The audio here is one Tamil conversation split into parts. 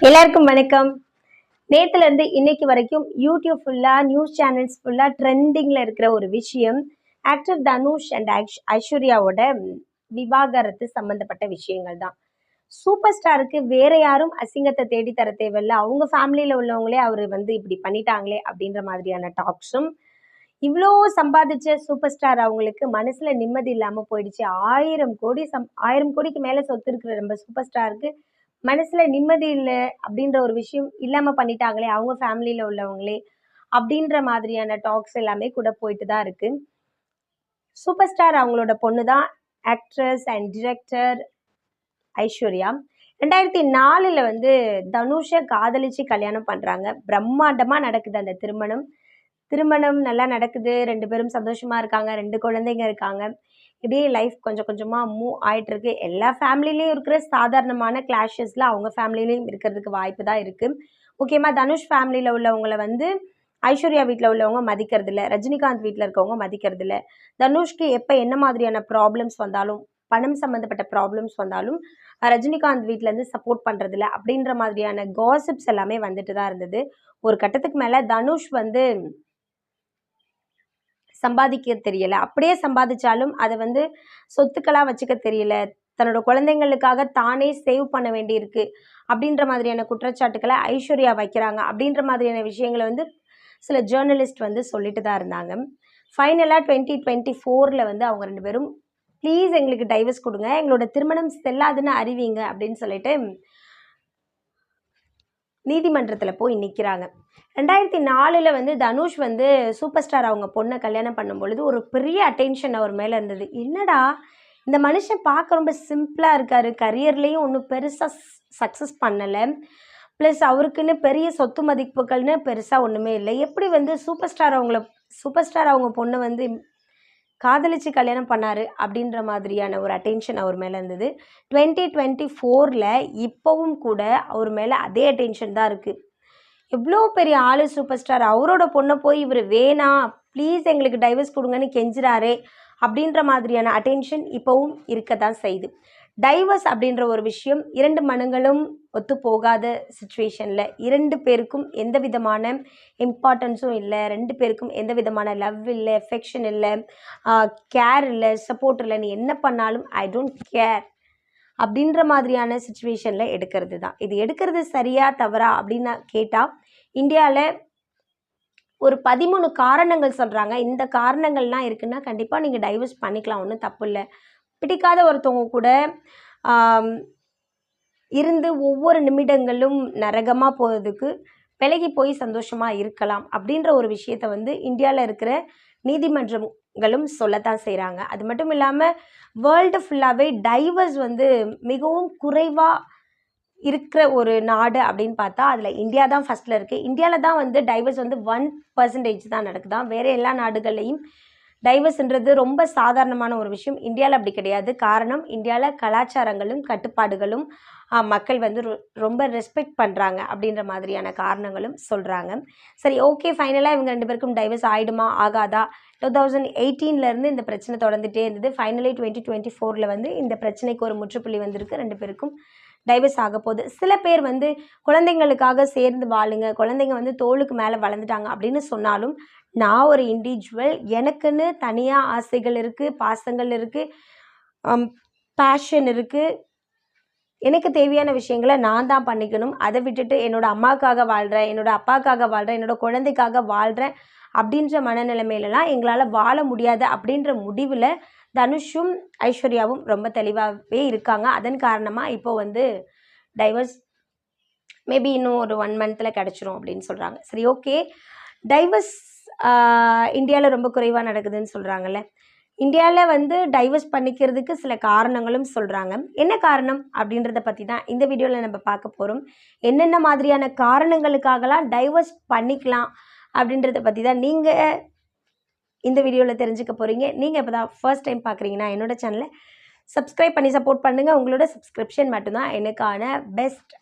எல்லாருக்கும் வணக்கம். நேத்துல இருந்து இன்னைக்கு வரைக்கும் யூடியூப் ஃபுல்லா நியூஸ் சேனல்ஸ் ஃபுல்லா ட்ரெண்டிங்ல இருக்கிற ஒரு விஷயம் ஆக்டர் தனுஷ் அண்ட் ஐஸ்வர்யாவோட விவாகரத்து சம்பந்தப்பட்ட விஷயங்கள் தான். சூப்பர் ஸ்டாருக்கு வேற யாரும் அசிங்கத்தை தேடி தர தேவையில்ல, அவங்க ஃபேமிலியில உள்ளவங்களே அவர் இப்படி பண்ணிட்டாங்களே அப்படின்ற மாதிரியான டாக்ஸும், இவ்வளோ சம்பாதிச்ச சூப்பர் ஸ்டார் அவங்களுக்கு மனசுல நிம்மதி இல்லாம போயிடுச்சு. 1000 கோடிக்கு மேல சொத்து இருக்கிற நம்ம சூப்பர் ஸ்டாருக்கு மனசுல நிம்மதி இல்ல அப்படின்ற ஒரு விஷயம் இல்லாம பண்ணிட்டாங்களே அவங்க ஃபேமிலியில உள்ளவங்களே அப்படின்ற மாதிரியான டாக்ஸ் எல்லாமே கூட போயிட்டு தான் இருக்கு. சூப்பர் ஸ்டார் அவங்களோட பொண்ணு தான் ஆக்ட்ரஸ் அண்ட் டிரெக்டர் ஐஸ்வர்யா. 2004 தனுஷை காதலிச்சு கல்யாணம் பண்றாங்க. பிரம்மாண்டமா நடக்குது அந்த திருமணம். திருமணம் நல்லா நடக்குது, 2 பேரும் சந்தோஷமா இருக்காங்க, 2 குழந்தைங்க இருக்காங்க. இப்படியே லைஃப் கொஞ்சம் கொஞ்சமா மூவ் ஆயிட்டு இருக்கு. எல்லா ஃபேமிலிலையும் இருக்கிற சாதாரணமான கிளாஷஸ்ல அவங்க ஃபேமிலிலையும் இருக்கிறதுக்கு வாய்ப்பு தான் இருக்கு. முக்கியமா தனுஷ் ஃபேமிலியில உள்ளவங்களை ஐஸ்வர்யா வீட்டில் உள்ளவங்க மதிக்கிறது இல்லை, ரஜினிகாந்த் வீட்டில் இருக்கவங்க மதிக்கிறது இல்லை. தனுஷ்க்கு எப்போ என்ன மாதிரியான ப்ராப்ளம்ஸ் வந்தாலும், பணம் சம்மந்தப்பட்ட ப்ராப்ளம்ஸ் வந்தாலும் ரஜினிகாந்த் வீட்டிலேருந்து சப்போர்ட் பண்ணுறதில்ல அப்படின்ற மாதிரியான காசிப்ஸ் எல்லாமே வந்துட்டு தான் இருந்தது. ஒரு கட்டத்துக்கு மேலே தனுஷ் சம்பாதிக்க தெரியல, அப்படியே சம்பாதிச்சாலும் அதை சொத்துக்களா வச்சுக்க தெரியல, தன்னோட குழந்தைங்களுக்காக தானே சேவ் பண்ண வேண்டி இருக்கு அப்படின்ற மாதிரியான குற்றச்சாட்டுக்களை ஐஸ்வர்யா வைக்கிறாங்க அப்படின்ற மாதிரியான விஷயங்களை சில ஜேர்னலிஸ்ட் சொல்லிட்டு தான் இருந்தாங்க. ஃபைனலாக 2024 அவங்க 2 பேரும் ப்ளீஸ் எங்களுக்கு டைவர்ஸ் கொடுங்க, எங்களோட திருமணம் செல்லாதுன்னு அறிவிங்க அப்படின்னு சொல்லிட்டு நீதிமன்றத்தில் போய் நிற்கிறாங்க. 2004 தனுஷ் சூப்பர் ஸ்டார் அவங்க பொண்ணை கல்யாணம் பண்ணும் பொழுது ஒரு பெரிய அட்டென்ஷன் அவர் மேலே இருந்தது. என்னடா இந்த மனுஷன் பார்க்க ரொம்ப சிம்பிளாக இருக்காரு, கரியர்லேயும் ஒன்றும் பெருசாக சக்ஸஸ் பண்ணலை, ப்ளஸ் அவருக்குன்னு பெரிய சொத்து மதிப்புகள்னு பெருசாக ஒன்றுமே இல்லை, எப்படி சூப்பர் ஸ்டார் அவங்க பொண்ணை காதலிச்சு கல்யாணம் பண்ணாரு அப்படின்ற மாதிரியான ஒரு அட்டென்ஷன் அவர் மேலே இருந்தது. 2024 இப்போவும் கூட அவர் மேலே அதே அட்டென்ஷன் தான் இருக்குது. எவ்வளோ பெரிய ஆளு சூப்பர் ஸ்டார், அவரோட பொண்ணை போய் இவர் வேணாம் ப்ளீஸ் எங்களுக்கு டைவர்ஸ் கொடுங்கன்னு கெஞ்சுறாரே அப்படின்ற மாதிரியான அட்டென்ஷன் இப்போவும் இருக்க தான் செய்யுது. டைவர்ஸ் அப்படின்ற ஒரு விஷயம் 2 மனங்களும் ஒத்து போகாத சுச்சுவேஷனில் 2 பேருக்கும் எந்த விதமான இம்பார்ட்டன்ஸும் இல்லை, 2 பேருக்கும் எந்த விதமான லவ் இல்லை, எஃபெக்ஷன் இல்லை, கேர் இல்லை, சப்போர்ட் இல்லை, நீ என்ன பண்ணாலும் ஐ டோன்ட் கேர் அப்படின்ற மாதிரியான சுச்சுவேஷனில் எடுக்கிறது தான். இது எடுக்கிறது சரியா தவறா அப்படின்னு கேட்டால் இந்தியாவில் ஒரு 13 காரணங்கள் சொல்கிறாங்க. இந்த காரணங்கள்லாம் இருக்குன்னா கண்டிப்பாக நீங்கள் டைவர்ஸ் பண்ணிக்கலாம், ஒன்றும் தப்பு இல்லை. பிடிக்காத ஒருத்தவங்க கூட இருந்து ஒவ்வொரு நிமிடங்களும் நரகமாக போகிறதுக்கு விலகி போய் சந்தோஷமாக இருக்கலாம் அப்படின்ற ஒரு விஷயத்தை இந்தியாவில் இருக்கிற நீதிமன்றங்களும் சொல்லத்தான் செய்கிறாங்க. அது மட்டும் இல்லாமல் வேர்ல்டு ஃபுல்லாகவே டைவர்ஸ் மிகவும் குறைவாக இருக்கிற ஒரு நாடு அப்படின்னு பார்த்தா அதில் இந்தியா தான் ஃபஸ்ட்டில் இருக்குது. இந்தியாவில் தான் டைவர்ஸ் 1% தான் நடக்குதான். வேறு எல்லா நாடுகள்லையும் டைவர்ஸ்ன்றது ரொம்ப சாதாரணமான ஒரு விஷயம். இந்தியாவில் அப்படி கிடையாது. காரணம், இந்தியாவில் கலாச்சாரங்களும் கட்டுப்பாடுகளும் மக்கள் ரொம்ப ரெஸ்பெக்ட் பண்ணுறாங்க அப்படின்ற மாதிரியான காரணங்களும் சொல்கிறாங்க. சரி, ஓகே, ஃபைனலாக இவங்க 2 பேருக்கும் டைவர்ஸ் ஆகிடுமா ஆகாதா? 2018 இந்த பிரச்சனை தொடர்ந்துகிட்டே இருந்தது. ஃபைனலி 2024 இந்த பிரச்சனைக்கு ஒரு முற்றுப்புள்ளி வந்திருக்கு. 2 பேருக்கும் டைவர்ஸ் ஆக போகுது. சில பேர் குழந்தைங்களுக்காக சேர்ந்து வாழுங்க, குழந்தைங்க தோளுக்கு மேலே வளர்ந்துட்டாங்க அப்படின்னு சொன்னாலும், நான் ஒரு இண்டிவிஜுவல், எனக்குன்னு தனியாக ஆசைகள் இருக்குது, பாசங்கள் இருக்குது, பேஷன் இருக்குது, எனக்கு தேவையான விஷயங்களை நான் தான் பண்ணிக்கணும். அதை விட்டுட்டு என்னோடய அம்மாவுக்காக வாழ்கிறேன், என்னோடய அப்பாவுக்காக வாழ்கிறேன், என்னோடய குழந்தைக்காக வாழ்கிறேன் அப்படின்ற மனநிலைமையிலலாம் எங்களால் வாழ முடியாது அப்படின்ற முடிவில் தனுஷும் ஐஸ்வர்யாவும் ரொம்ப தெளிவாகவே இருக்காங்க. அதன் காரணமாக இப்போது டைவர்ஸ் மேபி இன்னும் ஒரு 1 மந்தில் கிடச்சிரும் அப்படின்னு சொல்கிறாங்க. சரி, ஓகே, டைவர்ஸ் இந்தியாவில் ரொம்ப குறைவாக நடக்குதுன்னு சொல்கிறாங்கல்ல. இந்தியாவில் டைவர்ஸ் பண்ணிக்கிறதுக்கு சில காரணங்களும் சொல்கிறாங்க. என்ன காரணம் அப்படின்றத பற்றி தான் இந்த வீடியோவில் நம்ம பார்க்க போகிறோம். என்னென்ன மாதிரியான காரணங்களுக்காகலாம் டைவர்ஸ் பண்ணிக்கலாம் அப்படின்றத பற்றி தான் நீங்கள் இந்த வீடியோவில் தெரிஞ்சுக்க போகிறீங்க. நீங்கள் இப்போ தான் ஃபர்ஸ்ட் டைம் பார்க்குறீங்கன்னா என்னோட சேனலை சப்ஸ்கிரைப் பண்ணி சப்போர்ட் பண்ணுங்கள். உங்களோட சப்ஸ்கிரிப்ஷன் மட்டும்தான் எனக்கான பெஸ்ட்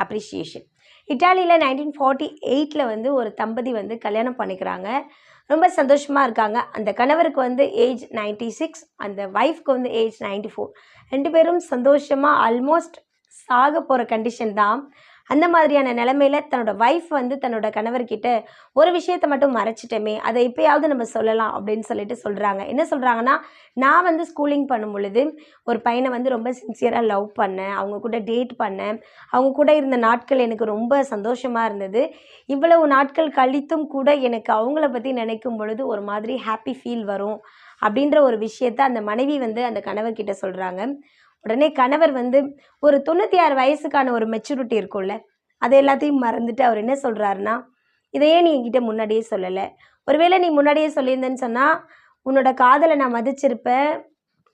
அப்ரிஷியேஷன். இட்டாலியில் 1948 ஒரு தம்பதி கல்யாணம் பண்ணிக்கிறாங்க. ரொம்ப சந்தோஷமாக இருக்காங்க. அந்த கணவருக்கு ஏஜ் 96, அந்த ஒய்ஃப்க்கு ஏஜ் 94. 2 பேரும் சந்தோஷமாக ஆல்மோஸ்ட் சாக போகிற கண்டிஷன் தான். அந்த மாதிரியான நிலைமையில தன்னோட வைஃப் வந்து தன்னோட கணவர்கிட்ட ஒரு விஷயத்தை மட்டும் மறைச்சிட்டோமே, அதை இப்போயாவது நம்ம சொல்லலாம் அப்படின்னு சொல்லிட்டு சொல்கிறாங்க. என்ன சொல்கிறாங்கன்னா, நான் வந்து ஸ்கூலிங் பண்ணும் பொழுது ஒரு பையனை வந்து ரொம்ப சின்சியராக லவ் பண்ணேன், அவங்க கூட டேட் பண்ணேன், அவங்க கூட இருந்த நாட்கள் எனக்கு ரொம்ப சந்தோஷமாக இருந்தது. இவ்வளவு நாட்கள் கழித்தும் கூட எனக்கு அவங்கள பற்றி நினைக்கும் பொழுது ஒரு மாதிரி ஹாப்பி ஃபீல் வரும் அப்படின்ற ஒரு விஷயத்த அந்த மனைவி வந்து அந்த கணவர்கிட்ட சொல்கிறாங்க. உடனே கணவர் வந்து ஒரு 96 வயசுக்கான ஒரு மெச்சூரிட்டி இருக்கும்ல, அதை எல்லாத்தையும் மறந்துட்டு அவர் என்ன சொல்கிறாருன்னா, இதையே நீ என்கிட்ட முன்னாடியே சொல்லலை, ஒருவேளை நீ முன்னாடியே சொல்லியிருந்தேன்னு சொன்னால் உன்னோட காதலை நான் மதிச்சிருப்பேன்,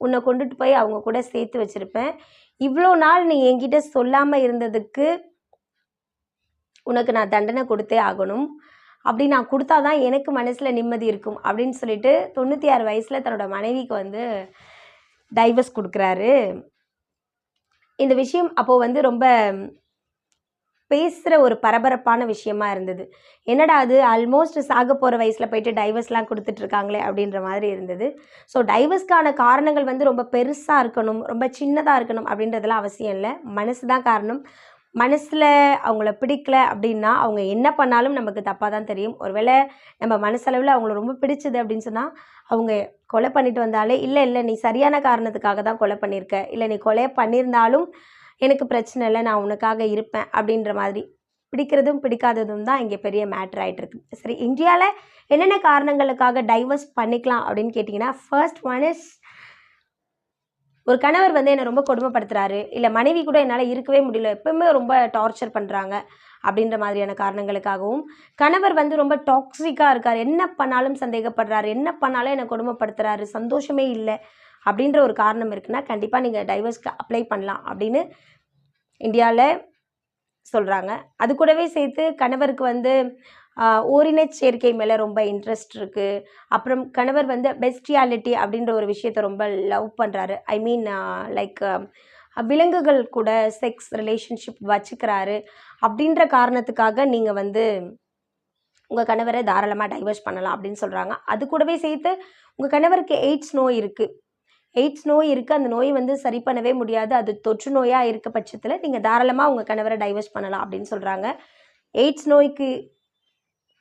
உன்னை கொண்டுட்டு போய் அவங்க கூட சேர்த்து வச்சுருப்பேன். இவ்வளோ நாள் நீ என்கிட்ட சொல்லாமல் இருந்ததுக்கு உனக்கு நான் தண்டனை கொடுத்தே ஆகணும், அப்படி நான் கொடுத்தா தான் எனக்கு மனசில் நிம்மதி இருக்கும் அப்படின்னு சொல்லிட்டு 96 வயசில் தன்னோட மனைவிக்கு வந்து டைவர்ஸ் கொடுக்குறாரு. இந்த விஷயம் அப்போது வந்து ரொம்ப பேசுகிற ஒரு பரபரப்பான விஷயமா இருந்தது. என்னடா அது ஆல்மோஸ்ட் சாக போகிற வயசில் போயிட்டு டைவர்ஸ்லாம் கொடுத்துட்ருக்காங்களே அப்படின்ற மாதிரி இருந்தது. ஸோ டைவர்ஸ்க்கான காரணங்கள் வந்து ரொம்ப பெருசாக இருக்கணும், ரொம்ப சின்னதாக இருக்கணும் அப்படின்றதெல்லாம் அவசியம் இல்லை. மனசு தான் காரணம். மனசில் அவங்கள பிடிக்கல அப்படின்னா அவங்க என்ன பண்ணாலும் நமக்கு தப்பாக தான் தெரியும். ஒருவேளை நம்ம மனசளவில் அவங்கள ரொம்ப பிடிச்சது அப்படின்னு சொன்னால் அவங்க கொலை பண்ணிட்டு வந்தாலே, இல்லை இல்லை நீ சரியான காரணத்துக்காக தான் கொலை பண்ணியிருக்க, இல்லை நீ கொலையை பண்ணியிருந்தாலும் எனக்கு பிரச்சனை இல்லை, நான் உனக்காக இருப்பேன் அப்படின்ற மாதிரி பிடிக்கிறதும் பிடிக்காததும் தான் இங்கே பெரிய மேட்ரு ஆகிட்டுருக்கு. சரி, இந்தியாவில் என்னென்ன காரணங்களுக்காக டைவர்ஸ் பண்ணிக்கலாம் அப்படின்னு கேட்டிங்கன்னா, ஃபர்ஸ்ட் ஒன் இஸ் ஒரு கணவர் வந்து என்னை ரொம்ப கொடுமைப்படுத்துகிறாரு, இல்லை மனைவி கூட என்னால் இருக்கவே முடியல, எப்பவுமே ரொம்ப டார்ச்சர் பண்ணுறாங்க அப்படின்ற மாதிரியான காரணங்களுக்காகவும், கணவர் வந்து ரொம்ப டாக்ஸிக்காக இருக்கார், என்ன பண்ணாலும் சந்தேகப்படுறாரு, என்ன பண்ணாலும் என்னை கொடுமைப்படுத்துகிறாரு, சந்தோஷமே இல்லை அப்படின்ற ஒரு காரணம் இருக்குன்னா கண்டிப்பாக நீங்கள் டைவர்ஸ்க்கு அப்ளை பண்ணலாம் அப்படின்னு இந்தியாவில் சொல்கிறாங்க. அது கூடவே சேர்த்து கணவருக்கு வந்து ஓரினச் சேர்க்கை மேலே ரொம்ப இன்ட்ரெஸ்ட் இருக்குது. அப்புறம் கணவர் வந்து பெஸ்டியாலிட்டி அப்படின்ற ஒரு விஷயத்தை ரொம்ப லவ் பண்ணுறாரு. ஐ மீன் லைக் விலங்குகள் கூட செக்ஸ் ரிலேஷன்ஷிப் வச்சுக்கிறாரு. அப்படின்ற காரணத்துக்காக நீங்கள் வந்து உங்கள் கணவரை தாராளமாக டைவர்ஸ் பண்ணலாம் அப்படின்னு சொல்கிறாங்க. அது கூடவே சேர்த்து உங்கள் கணவருக்கு எய்ட்ஸ் நோய் இருக்குது, அந்த நோய் வந்து சரி பண்ணவே முடியாது, அது தொற்று நோயாக இருக்க பட்சத்தில் நீங்கள் தாராளமாக உங்கள் கணவரை டைவர்ஸ் பண்ணலாம் அப்படின்னு சொல்கிறாங்க. எய்ட்ஸ் நோய்க்கு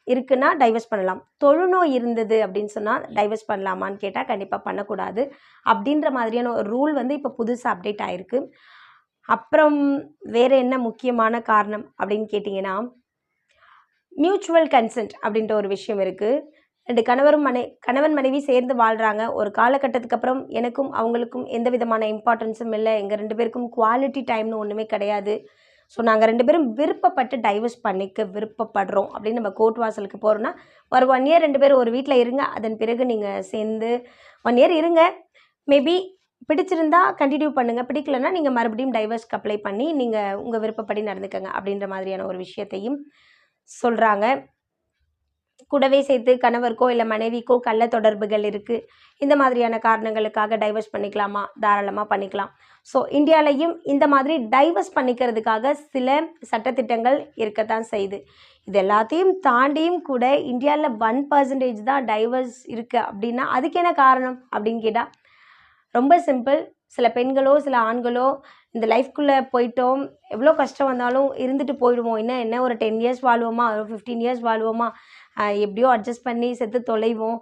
இருக்குன்னா டைவர்ஸ் பண்ணலாம், தொழுநோய் இருந்தது அப்படின்னு சொன்னால் டைவர்ஸ் பண்ணலாமான்னு கேட்டால் கண்டிப்பாக பண்ணக்கூடாது அப்படின்ற மாதிரியான ஒரு ரூல் வந்து இப்போ புதுசாக அப்டேட் ஆகிருக்கு. அப்புறம் வேறு என்ன முக்கியமான காரணம் அப்படின்னு கேட்டிங்கன்னா, மியூச்சுவல் கன்சென்ட் அப்படின்ற ஒரு விஷயம் இருக்குது. ரெண்டு கணவன் மனைவி சேர்ந்து வாழ்கிறாங்க. ஒரு காலகட்டத்துக்கு அப்புறம் எனக்கும் அவங்களுக்கும் எந்த விதமான இம்பார்ட்டன்ஸும் இல்லை, எங்கள் 2 பேருக்கும் குவாலிட்டி டைம்னு ஒன்றுமே கிடையாது, ஸோ நாங்கள் 2 பேரும் விருப்பப்பட்டு டைவர்ஸ் பண்ணிக்க விருப்பப்படுறோம் அப்படின்னு நம்ம கோர்ட் வாசலுக்கு போகிறோன்னா, ஒரு 1 இயர் 2 பேரும் ஒரு வீட்டில் இருங்க, அதன் பிறகு நீங்கள் சேர்ந்து 1 இயர் இருங்க, மேபி பிடிச்சிருந்தா கண்டினியூ பண்ணுங்கள், பிடிக்கலன்னா நீங்கள் மறுபடியும் டைவர்ஸ்க்கு அப்ளை பண்ணி நீங்கள் உங்கள் விருப்பப்படி நடந்துக்கங்க அப்படின்ற மாதிரியான ஒரு விஷயத்தையும் சொல்கிறாங்க. கூடவே சேர்த்து கணவருக்கோ இல்லை மனைவிக்கோ கள்ள தொடர்புகள் இருக்குது, இந்த மாதிரியான காரணங்களுக்காக டைவர்ஸ் பண்ணிக்கலாமா? தாராளமாக பண்ணிக்கலாம். ஸோ இந்தியாவிலையும் இந்த மாதிரி டைவர்ஸ் பண்ணிக்கிறதுக்காக சில சட்டத்திட்டங்கள் இருக்கத்தான் செய்யுது. இது எல்லாத்தையும் தாண்டியும் கூட இந்தியாவில் 1% தான் டைவர்ஸ் இருக்குது அப்படின்னா அதுக்கு என்ன காரணம் அப்படின்னு கேட்டால் ரொம்ப சிம்பிள். சில பெண்களோ சில ஆண்களோ இந்த லைஃப்குள்ளே போயிட்டோம், எவ்வளோ கஷ்டம் வந்தாலும் இருந்துட்டு போயிடுவோம், என்ன ஒரு 10 இயர்ஸ் வாழ்வோமா, ஒரு 15 இயர்ஸ் வாழ்வோமா, எப்படியோ அட்ஜஸ்ட் பண்ணி செத்து தொலைவோம்,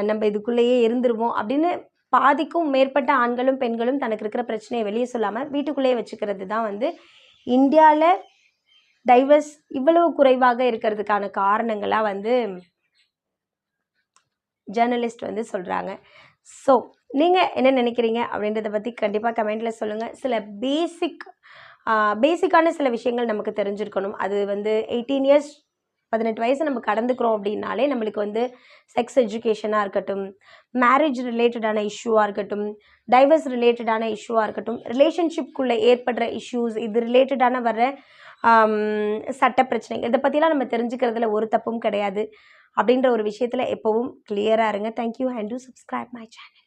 நம்ம இதுக்குள்ளேயே இருந்துருவோம் அப்படின்னு பாதிக்கும் மேற்பட்ட ஆண்களும் பெண்களும் தனக்கு இருக்கிற பிரச்சனையை வெளியே சொல்லாமல் வீட்டுக்குள்ளேயே வச்சுக்கிறது தான் வந்து இந்தியாவில் டைவர்ஸ் இவ்வளவு குறைவாக இருக்கிறதுக்கான காரணங்களாக வந்து ஜேர்னலிஸ்ட் வந்து சொல்கிறாங்க. ஸோ நீங்கள் என்ன நினைக்கிறீங்க அப்படின்றத பற்றி கண்டிப்பாக கமெண்டில் சொல்லுங்கள். சில பேசிக்கான சில விஷயங்கள் நமக்கு தெரிஞ்சிருக்கணும். அது வந்து 18 இயர்ஸ் 18 வயசு நம்ம கடந்துக்கிறோம் அப்படின்னாலே நம்மளுக்கு வந்து செக்ஸ் எஜுகேஷனாக இருக்கட்டும், மேரேஜ் ரிலேட்டடான இஷ்யூவாக இருக்கட்டும், டைவர்ஸ் ரிலேட்டடான இஷ்யூவாக இருக்கட்டும், ரிலேஷன்ஷிப்குள்ளே ஏற்படுற இஷ்யூஸ், இது ரிலேட்டடான வர சட்ட பிரச்சனைகள், இதை பற்றிலாம் நம்ம தெரிஞ்சுக்கிறதுல ஒரு தப்பும் கிடையாது அப்படின்ற ஒரு விஷயத்தில் எப்போவும் கிளியராக இருங்க. Thank you and to subscribe my channel.